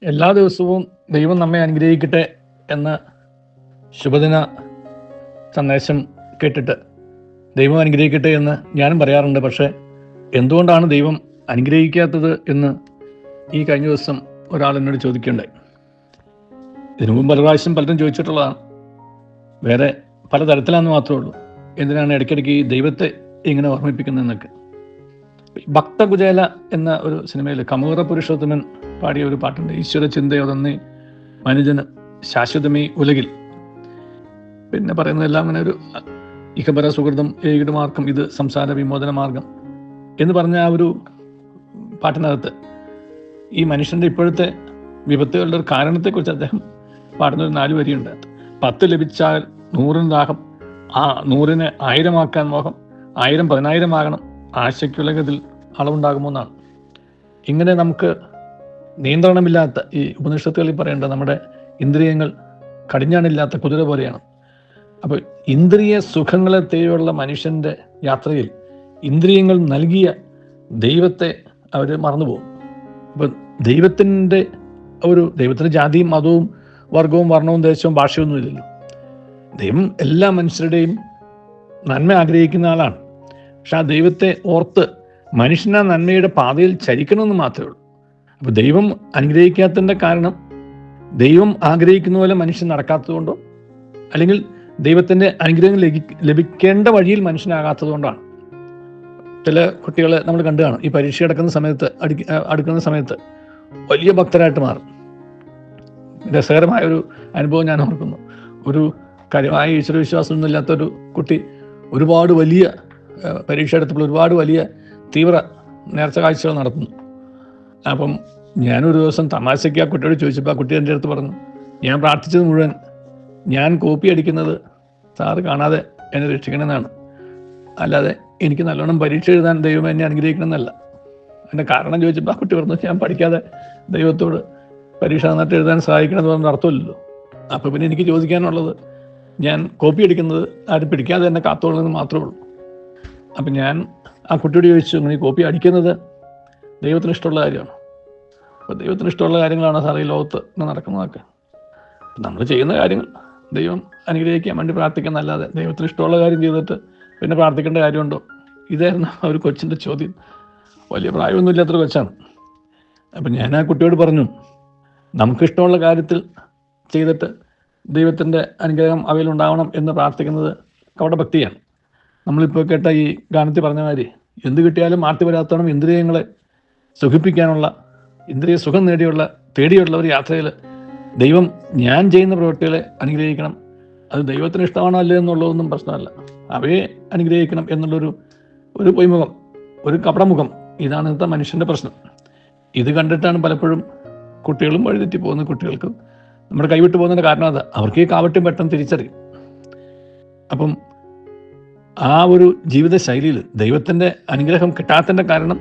എല്ലാ ദിവസവും ദൈവം നമ്മെ അനുഗ്രഹിക്കട്ടെ എന്ന ശുഭദിന സന്ദേശം കേട്ടിട്ട് ദൈവം അനുഗ്രഹിക്കട്ടെ എന്ന് ഞാനും പറയാറുണ്ട്. പക്ഷേ എന്തുകൊണ്ടാണ് ദൈവം അനുഗ്രഹിക്കാത്തത് എന്ന് ഈ കഴിഞ്ഞ ദിവസം ഒരാൾ എന്നോട് ചോദിക്കുകയുണ്ടായി. ഇതിനു മുമ്പ് പല പ്രാവശ്യം പലരും ചോദിച്ചിട്ടുള്ളതാണ്. വേറെ പലതരത്തിലാണെന്ന് മാത്രമേ ഉള്ളൂ. എന്തിനാണ് ഇടയ്ക്കിടയ്ക്ക് ഈ ദൈവത്തെ ഇങ്ങനെ ഓർമ്മിപ്പിക്കുന്നതെന്നൊക്കെ. ഭക്തകുചേല എന്ന ഒരു സിനിമയിൽ കമൂറ പുരുഷോത്തമൻ പാടിയ ഒരു പാട്ടുണ്ട്. ഈശ്വര ചിന്തയൊതന്നേ മനുജന് ശാശ്വതമേ ഉലകിൽ. പിന്നെ പറയുന്നതെല്ലാം അങ്ങനെ ഒരു ഇഹപര സുഹൃതം ഏകിട് മാർഗം ഇത് സംസാര വിമോചന മാർഗം എന്ന് പറഞ്ഞ ആ ഒരു പാട്ടിനകത്ത് ഈ മനുഷ്യൻ്റെ ഇപ്പോഴത്തെ വിപത്തുകളുടെ ഒരു കാരണത്തെക്കുറിച്ച് അദ്ദേഹം പാടുന്നൊരു 4 വരിയുണ്ട്. 10 ലഭിച്ചാൽ 100 ദാഹം, ആ 100നെ 1000 ആക്കാൻ മോഹം, 1000 10,000 ആകണം, ആശയ്ക്കുലകത്തിൽ അളവുണ്ടാകുമോ എന്നാണ്. ഇങ്ങനെ നമുക്ക് നിയന്ത്രണമില്ലാത്ത ഈ ഉപനിഷത്തുകളിൽ പറയേണ്ട നമ്മുടെ ഇന്ദ്രിയങ്ങൾ കടിഞ്ഞാണില്ലാത്ത കുതിര പോലെയാണ്. അപ്പോൾ ഇന്ദ്രിയ സുഖങ്ങളെ തേടിയുള്ള മനുഷ്യൻ്റെ യാത്രയിൽ ഇന്ദ്രിയങ്ങൾ നൽകിയ ദൈവത്തെ അവർ മറന്നുപോകും. അപ്പോൾ ദൈവത്തിൻ്റെ ജാതിയും മതവും വർഗവും വർണ്ണവും ദേശവും ഭാഷയൊന്നും ഇല്ലല്ലോ. ദൈവം എല്ലാ മനുഷ്യരുടെയും നന്മ ആഗ്രഹിക്കുന്ന ആളാണ്. പക്ഷെ ആ ദൈവത്തെ ഓർത്ത് മനുഷ്യനെ നന്മയുടെ പാതയിൽ ചരിക്കണമെന്ന് മാത്രമേ ഉള്ളൂ. അപ്പോൾ ദൈവം അനുഗ്രഹിക്കാത്തതിൻ്റെ കാരണം ദൈവം ആഗ്രഹിക്കുന്ന പോലെ മനുഷ്യൻ നടക്കാത്തത് കൊണ്ടോ അല്ലെങ്കിൽ ദൈവത്തിൻ്റെ അനുഗ്രഹം ലഭിക്കേണ്ട വഴിയിൽ മനുഷ്യനാകാത്തത് കൊണ്ടാണ്. ചില കുട്ടികളെ നമ്മൾ കണ്ടു കാണും, ഈ പരീക്ഷ അടുക്കുന്ന സമയത്ത് വലിയ ഭക്തരായിട്ട് മാറും. രസകരമായ ഒരു അനുഭവം ഞാൻ ഓർക്കുന്നു. ഒരു കാര്യമായ ഈശ്വരവിശ്വാസമൊന്നും ഇല്ലാത്തൊരു കുട്ടി ഒരുപാട് വലിയ പരീക്ഷ എടുത്തപ്പോൾ ഒരുപാട് വലിയ തീവ്ര നേർച്ച കാഴ്ചകൾ നടത്തുന്നു. അപ്പം ഞാനൊരു ദിവസം തമാശയ്ക്ക് ആ കുട്ടിയോട് ചോദിച്ചപ്പോൾ ആ കുട്ടി എൻ്റെ അടുത്ത് പറഞ്ഞു, ഞാൻ പ്രാർത്ഥിച്ചത് മുഴുവൻ ഞാൻ കോപ്പി അടിക്കുന്നത് സാറ് കാണാതെ എന്നെ രക്ഷിക്കണമെന്നാണ്, അല്ലാതെ എനിക്ക് നല്ലോണം പരീക്ഷ എഴുതാൻ ദൈവം എന്നെ അനുഗ്രഹിക്കണമെന്നല്ല. അതിൻ്റെ കാരണം ചോദിച്ചപ്പോൾ ആ കുട്ടി പറഞ്ഞു, ഞാൻ പഠിക്കാതെ ദൈവത്തോട് പരീക്ഷ നന്നായിട്ട് എഴുതാൻ സഹായിക്കണമെന്ന് പറഞ്ഞ അർത്ഥമില്ലല്ലോ. അപ്പോൾ പിന്നെ എനിക്ക് ചോദിക്കാനുള്ളത്, ഞാൻ കോപ്പി അടിക്കുന്നത് ആരും പിടിക്കാതെ എന്നെ കാത്തോളുന്നത് മാത്രമേ ഉള്ളൂ. അപ്പം ഞാൻ ആ കുട്ടിയോട് ചോദിച്ചു, നീ കോപ്പി അടിക്കുന്നത് ദൈവത്തിന് ഇഷ്ടമുള്ള കാര്യമാണ്. അപ്പോൾ ദൈവത്തിന് ഇഷ്ടമുള്ള കാര്യങ്ങളാണ് സാറേ ഈ ലോകത്ത് നടക്കുന്നതൊക്കെ. നമ്മൾ ചെയ്യുന്ന കാര്യങ്ങൾ ദൈവം അനുഗ്രഹിക്കാൻ വേണ്ടി പ്രാർത്ഥിക്കുന്നതല്ലാതെ ദൈവത്തിന് ഇഷ്ടമുള്ള കാര്യം ചെയ്തിട്ട് പിന്നെ പ്രാർത്ഥിക്കേണ്ട കാര്യമുണ്ടോ? ഇതായിരുന്നു ഒരു കൊച്ചിൻ്റെ ചോദ്യം. വലിയ പ്രായമൊന്നും ഇല്ലാത്തൊരു കൊച്ചാണ്. അപ്പം ഞാൻ ആ കുട്ടിയോട് പറഞ്ഞു, നമുക്കിഷ്ടമുള്ള കാര്യത്തിൽ ചെയ്തിട്ട് ദൈവത്തിൻ്റെ അനുഗ്രഹം അവയിലുണ്ടാവണം എന്ന് പ്രാർത്ഥിക്കുന്നത് കപടഭക്തിയാണ്. നമ്മളിപ്പോൾ കേട്ട ഈ ഗാനത്തിൽ പറഞ്ഞ മാതിരി എന്ത് കിട്ടിയാലും ആർത്തി വരാത്തോണം ഇന്ദ്രിയങ്ങളെ സുഖിപ്പിക്കാനുള്ള, ഇന്ദ്രിയ സുഖം തേടിയുള്ള ഒരു യാത്രയിൽ ദൈവം ഞാൻ ചെയ്യുന്ന പ്രവൃത്തികളെ അനുഗ്രഹിക്കണം. അത് ദൈവത്തിന് ഇഷ്ടമാണോ അല്ലേ എന്നുള്ളതൊന്നും പ്രശ്നമല്ല. അവയെ അനുഗ്രഹിക്കണം എന്നുള്ളൊരു പൊയ്മുഖം, ഒരു കപടമുഖം, ഇതാണ് ഇന്നത്തെ മനുഷ്യൻ്റെ പ്രശ്നം. ഇത് കണ്ടിട്ടാണ് പലപ്പോഴും കുട്ടികളും വഴിതെറ്റി പോകുന്നത്. കുട്ടികൾക്ക് നമ്മുടെ കൈവിട്ട് പോകുന്നതിൻ്റെ കാരണം അത്, അവർക്ക് ഈ കാവട്യം പെട്ടെന്ന് തിരിച്ചറിയും. അപ്പം ആ ഒരു ജീവിത ശൈലിയിൽ ദൈവത്തിൻ്റെ അനുഗ്രഹം കിട്ടാത്തതിൻ്റെ കാരണം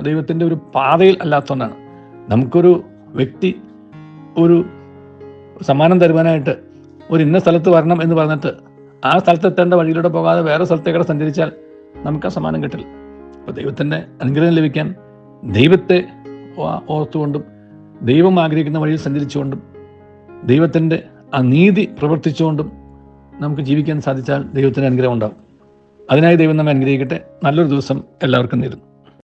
ദൈവത്തിൻ്റെ ഒരു പാതയിൽ അല്ലാത്തതുകൊണ്ടാണ്. നമുക്കൊരു വ്യക്തി ഒരു സമ്മാനം തരുവാനായിട്ട് ഒരു ഇന്ന സ്ഥലത്ത് വരണം എന്ന് പറഞ്ഞിട്ട് ആ സ്ഥലത്ത് എത്തേണ്ട വഴിയിലൂടെ പോകാതെ വേറെ സ്ഥലത്തേക്കൂടെ സഞ്ചരിച്ചാൽ നമുക്ക് ആ സമ്മാനം കിട്ടില്ല. അപ്പോൾ ദൈവത്തിൻ്റെ അനുഗ്രഹം ലഭിക്കാൻ ദൈവത്തെ ഓർത്തുകൊണ്ടും ദൈവം ആഗ്രഹിക്കുന്ന വഴിയിൽ സഞ്ചരിച്ചുകൊണ്ടും ദൈവത്തിൻ്റെ ആ നീതി പ്രവർത്തിച്ചുകൊണ്ടും നമുക്ക് ജീവിക്കാൻ സാധിച്ചാൽ ദൈവത്തിൻ്റെ അനുഗ്രഹം ഉണ്ടാകും. അതിനായി ദൈവം നമ്മെ അനുഗ്രഹിക്കട്ടെ. നല്ലൊരു ദിവസം എല്ലാവർക്കും നേരുന്നു.